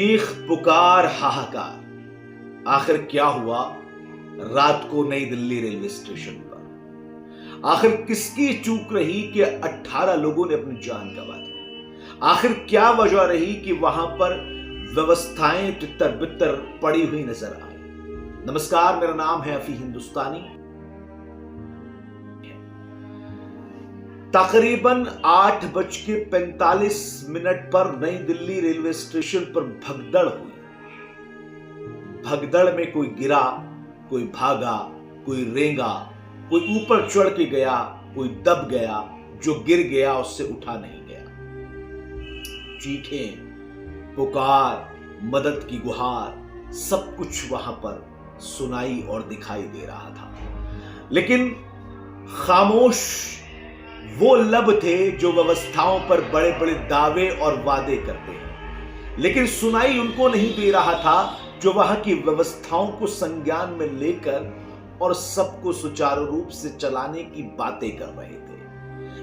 चीख पुकार हाहाकार। आखिर क्या हुआ रात को नई दिल्ली रेलवे स्टेशन पर? आखिर किसकी चूक रही कि 18 लोगों ने अपनी जान गंवा दी? आखिर क्या वजह रही कि वहां पर व्यवस्थाएं तितर बितर पड़ी हुई नजर आई? नमस्कार, मेरा नाम है अफी हिंदुस्तानी। तकरीबन 8:45 पर नई दिल्ली रेलवे स्टेशन पर भगदड़ हुई। भगदड़ में कोई गिरा, कोई भागा, कोई रेंगा, कोई ऊपर चढ़ के गया, कोई दब गया, जो गिर गया उससे उठा नहीं गया। चीखें, पुकार, मदद की गुहार, सब कुछ वहां पर सुनाई और दिखाई दे रहा था। लेकिन खामोश वो लब थे जो व्यवस्थाओं पर बड़े बड़े दावे और वादे करते हैं, लेकिन सुनाई उनको नहीं दे रहा था जो वहां की व्यवस्थाओं को संज्ञान में लेकर और सबको सुचारू रूप से चलाने की बातें कर रहे थे।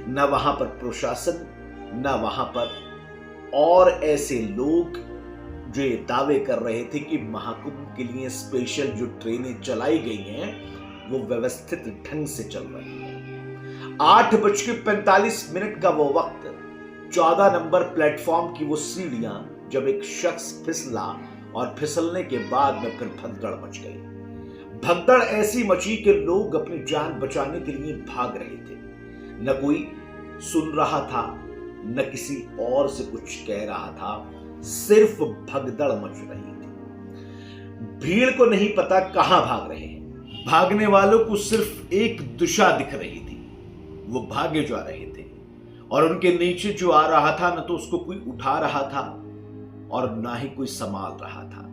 न वहां पर प्रशासन, न वहां पर और ऐसे लोग जो ये दावे कर रहे थे कि महाकुंभ के लिए स्पेशल जो ट्रेनें चलाई गई हैं वो व्यवस्थित ढंग से चल रही हैं। 8:45 का वो वक्त, 14 नंबर प्लेटफॉर्म की वो सीढ़ियां, जब एक शख्स फिसला और फिसलने के बाद में फिर भगदड़ मच गई। भगदड़ ऐसी मची कि लोग अपनी जान बचाने के लिए भाग रहे थे। न कोई सुन रहा था, न किसी और से कुछ कह रहा था, सिर्फ भगदड़ मच रही थी। भीड़ को नहीं पता कहां भाग रहे हैं। भागने वालों को सिर्फ एक दिशा दिख रही थी, वो भागे जा रहे थे और उनके नीचे जो आ रहा था न तो उसको कोई उठा रहा था और ना ही कोई संभाल रहा था।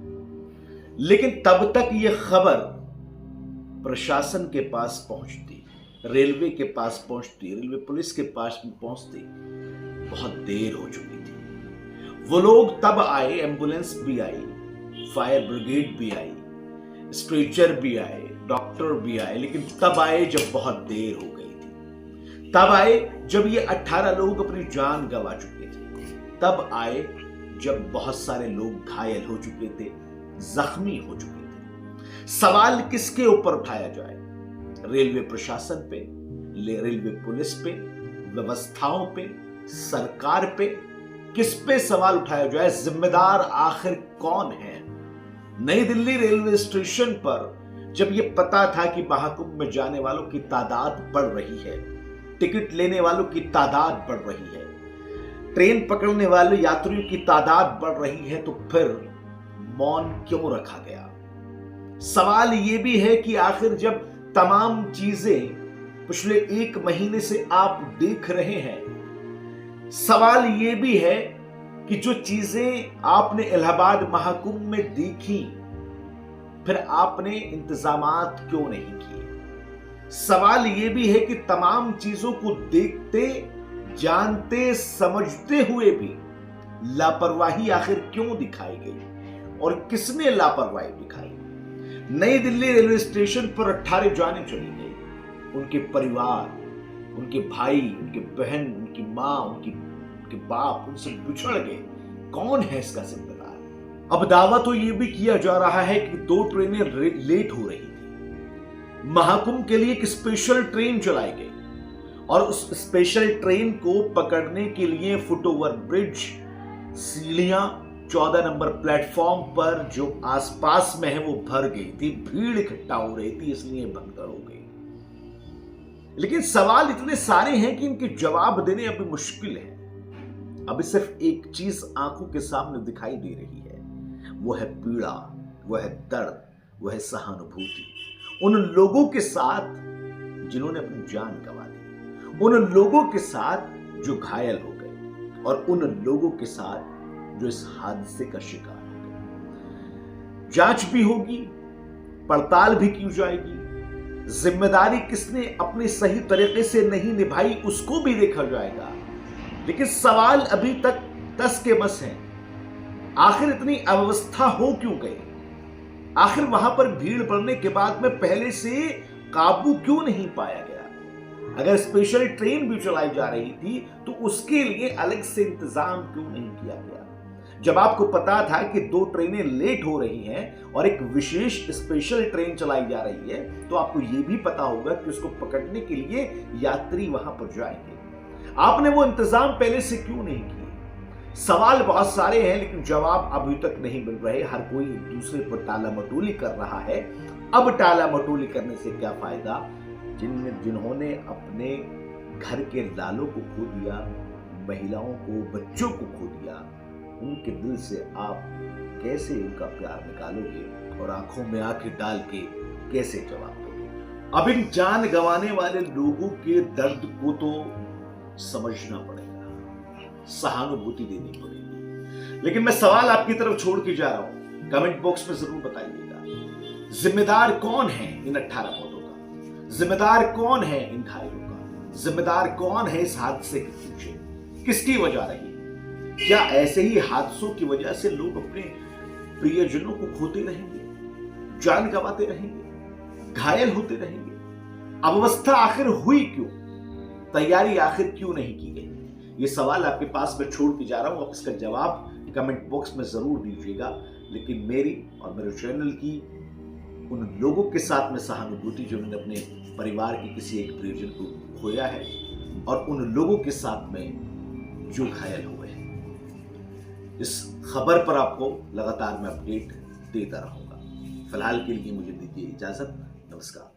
लेकिन तब तक यह खबर प्रशासन के पास पहुंचती, रेलवे के पास पहुंचती, रेलवे पुलिस के पास पहुंचती बहुत देर हो चुकी थी। वो लोग तब आए, एम्बुलेंस भी आई, फायर ब्रिगेड भी आई, स्ट्रेचर भी आए, डॉक्टर भी आए, लेकिन तब आए जब बहुत देर हो गई थी। तब आए जब ये 18 लोग अपनी जान गंवा चुके थे। तब आए जब बहुत सारे लोग घायल हो चुके थे, जख्मी हो चुके थे। सवाल किसके ऊपर उठाया जाए? रेलवे प्रशासन पे, रेलवे पुलिस पे, व्यवस्थाओं पे, सरकार पे? किस पे सवाल उठाया जाए? जिम्मेदार आखिर कौन है? नई दिल्ली रेलवे स्टेशन पर जब यह पता था कि महाकुंभ में जाने वालों की तादाद बढ़ रही है, टिकट लेने वालों की तादाद बढ़ रही है, ट्रेन पकड़ने वाले यात्रियों की तादाद बढ़ रही है, तो फिर मौन क्यों रखा गया? सवाल यह भी है कि आखिर जब तमाम चीजें पिछले 1 महीने से आप देख रहे हैं, सवाल यह भी है कि जो चीजें आपने इलाहाबाद महाकुंभ में देखी, फिर आपने इंतजामात क्यों नहीं किए? सवाल यह भी है कि तमाम चीजों को देखते, जानते, समझते हुए भी लापरवाही आखिर क्यों दिखाई गई और किसने लापरवाही दिखाई? नई दिल्ली रेलवे स्टेशन पर 18 जानें चली गई। उनके परिवार, उनके भाई, उनके बहन, उनकी मां, उनके बाप उनसे बिछड़ गए। कौन है इसका जिम्मेदार? अब दावा तो यह भी किया जा रहा है कि 2 ट्रेनें लेट हो रही थी। महाकुंभ के लिए एक स्पेशल ट्रेन चलाई गई और उस स्पेशल ट्रेन को पकड़ने के लिए फुटओवर ब्रिज, सीढ़ियां 14 नंबर प्लेटफॉर्म पर जो आसपास में है वो भर गई थी, भीड़ इकट्ठा हो रही थी, इसलिए भगदड़ हो गई। लेकिन सवाल इतने सारे हैं कि इनके जवाब देने अभी मुश्किल है। अभी सिर्फ एक चीज आंखों के सामने दिखाई दे रही है, वो है पीड़ा, वो है दर्द, वो है सहानुभूति उन लोगों के साथ जिन्होंने अपनी जान गंवा दी, उन लोगों के साथ जो घायल हो गए और उन लोगों के साथ जो इस हादसे का शिकार हो गए। जांच भी होगी, पड़ताल भी की जाएगी, जिम्मेदारी किसने अपनी सही तरीके से नहीं निभाई उसको भी देखा जाएगा। लेकिन सवाल अभी तक तस के बस है, आखिर इतनी अव्यवस्था हो क्यों गई? आखिर वहां पर भीड़ बढ़ने के बाद में पहले से काबू क्यों नहीं पाया गया? अगर स्पेशल ट्रेन भी चलाई जा रही थी तो उसके लिए अलग से इंतजाम क्यों नहीं किया गया? जब आपको पता था कि 2 ट्रेनें लेट हो रही हैं और एक विशेष स्पेशल ट्रेन चलाई जा रही है, तो आपको यह भी पता होगा कि उसको पकड़ने के लिए यात्री वहां पर जाएंगे। आपने वो इंतजाम पहले से क्यों नहीं किए? सवाल बहुत सारे हैं, लेकिन जवाब अभी तक नहीं मिल रहे। हर कोई एक दूसरे पर टाला मटोली कर रहा है। अब टाला मटोली करने से क्या फायदा? जिन्होंने अपने घर के लालों को खो दिया, महिलाओं को, बच्चों को खो दिया, उनके दिल से आप कैसे उनका प्यार निकालोगे और आंखों में आंखें डाल के कैसे जवाब दोगे? अब इन जान गंवाने वाले लोगों के दर्द को तो समझना पड़ेगा, सहानुभूति देनी पड़ेगी। लेकिन मैं सवाल आपकी तरफ छोड़ के जा रहा हूं, कमेंट बॉक्स में जरूर बताइएगा, जिम्मेदार कौन है इन 18 मौतों का? जिम्मेदार कौन है इन घायलों का? जिम्मेदार कौन है इस हादसे के पीछे? किसकी वजह रही? क्या ऐसे ही हादसों की वजह से लोग अपने प्रियजनों को खोते रहेंगे, जान गंवाते रहेंगे, घायल होते रहेंगे? अव्यवस्था आखिर हुई क्यों? तैयारी आखिर क्यों नहीं की गई? ये सवाल आपके पास मैं छोड़ के जा रहा हूं। आप इसका जवाब कमेंट बॉक्स में जरूर दीजिएगा। लेकिन मेरी और मेरे चैनल की उन लोगों के साथ में सहानुभूति जिन्होंने अपने परिवार के किसी एक प्रियजन को खोया है, और उन लोगों के साथ में जो घायल हुए हैं। इस खबर पर आपको लगातार मैं अपडेट देता रहूंगा। फिलहाल के लिए मुझे दीजिए इजाजत। नमस्कार।